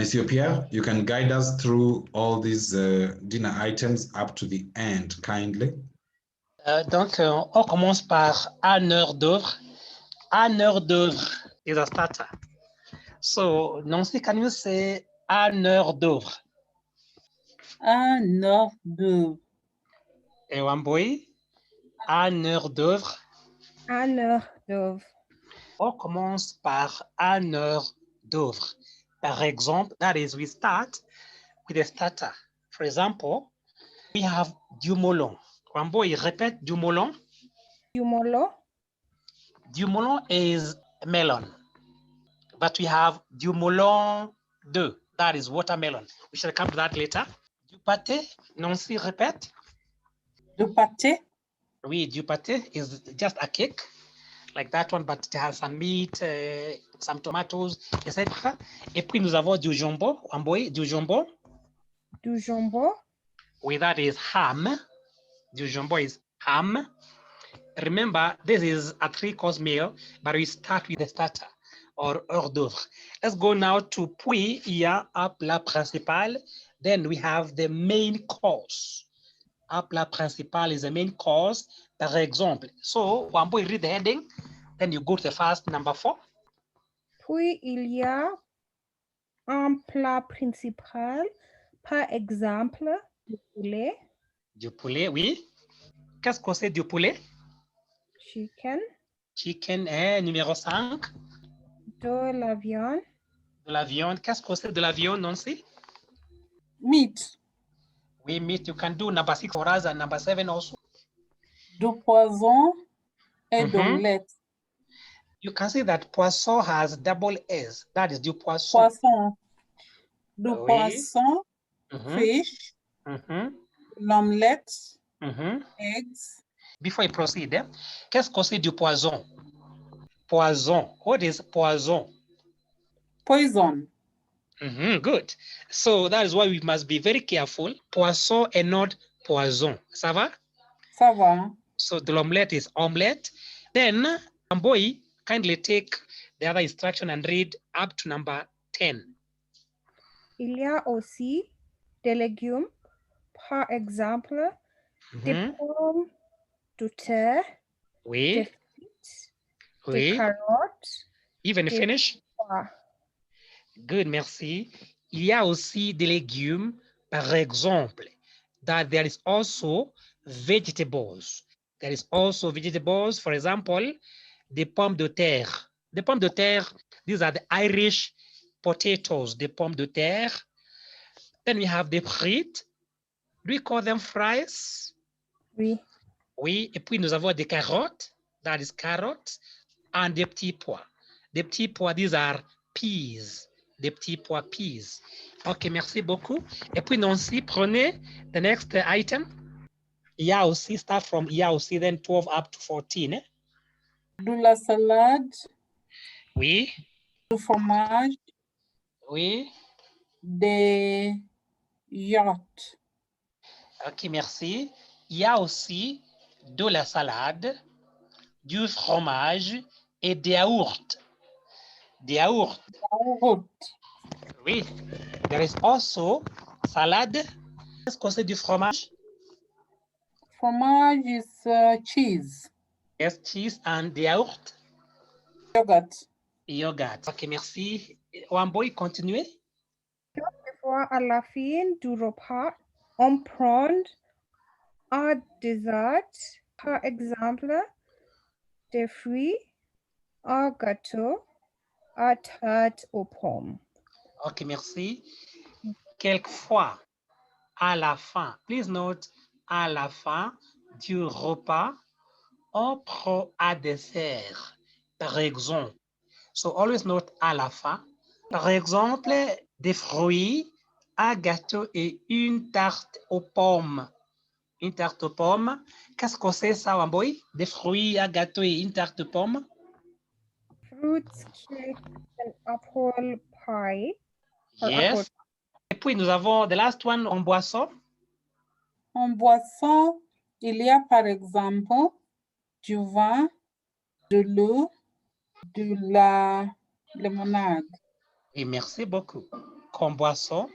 Monsieur Pierre, you can guide us through all these dinner items up to the end, kindly. Donc, on commence par un hors d'œuvre. Un hors d'œuvre is a starter. So, Nancy, can you say un hors d'œuvre? Un hors d'œuvre. Et Wamboy, un hors d'œuvre. Un hors d'œuvre. On commence par un hors d'œuvre. Par exemple, that is, we start with a starter. For example, we have du melon. Wamboy, répète du melon. Du melon. Du melon is melon. But we have du melon 2. That is watermelon. We shall come to that later. Du pâté, Nancy, répète. Du pâté. Oui, du pâté is just a cake like that one, but it has some meat, some tomatoes, etc. Et puis nous avons du jambon. Amboy, du jambon. Du jambon. Oui, that is ham. Du jambon is ham. Remember, this is a 3-course meal, but we start with the starter or hors d'oeuvre. Let's go now to puis, il y a un plat principal. Then we have the main course. Un plat principal is the main course, par exemple. So, Wambo, you read the heading, then you go to the first, number 4. Puis il y a un plat principal, par exemple, du poulet. Du poulet, oui. Qu'est-ce que c'est du poulet? Chicken. Chicken, numéro 5. De la viande. De la viande. Qu'est-ce que c'est de la viande, Nancy? Meat. Oui, meat. You can do number 6 for us and number 7 also. Du poisson et d'omelette. You can see that poisson has double S. That is du poisson. Poisson. Du poisson, fish, l'omelette, eggs. Before I proceed, qu'est-ce que c'est du poison? Poison. What is poison? Poison. Good. So that is why we must be very careful. Poisson and not poison. Ça va? Ça va. So the omelette is omelette. Then, boy, kindly take the other instruction and read up to number 10. Il y a aussi des légumes, par exemple, des pommes de terre, Oui. des frites, des carottes. Even finish? Good, merci. Il y a aussi des légumes, par exemple, that there is also vegetables. There is also vegetables, for example, the pomme de terre. The pomme de terre, these are the Irish potatoes, the pomme de terre. Then we have the frites. Do we call them fries? Oui. Oui, et puis nous avons des carottes, that is carrots, and des petits pois. Des petits pois, these are peas. Des petits pois peas. Ok, merci beaucoup. Et puis Nancy, prenez the next item. Il y a aussi, start from, il y a aussi then 12 up to 14. De la salade. Oui. Du fromage. Oui. Des yaourts. Ok, merci. Il y a aussi de la salade, du fromage et des yaourts. Des yaourts. Oui. There is also salade. Qu'est-ce que c'est du fromage? Fromage is cheese. Yes, cheese and the yaourt. Yogurt. Yogurt. Ok, merci. Wamboy, continuez. Quelquefois, à la fin du repas, on prend un dessert, par exemple, des fruits, un gâteau, à tarte aux pommes. Ok, merci. Quelquefois, à la fin, please note, à la fin du repas, on prend un dessert, par exemple. So always note à la fin. Par exemple, des fruits, un gâteau et une tarte aux pommes. Une tarte aux pommes. Qu'est-ce que c'est ça, Wamboy? Des fruits, un gâteau et une tarte aux pommes? Fruit cake and apple pie. Yes. Et puis, nous avons the last one en boisson. En boisson, il y a par exemple du vin, de l'eau, de la limonade. Et merci beaucoup. Comme boisson,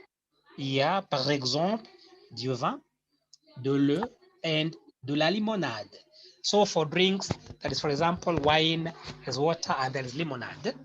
il y a par exemple du vin, de l'eau, and de la limonade. So for drinks, that is for example wine, there's water, and there is lemonade.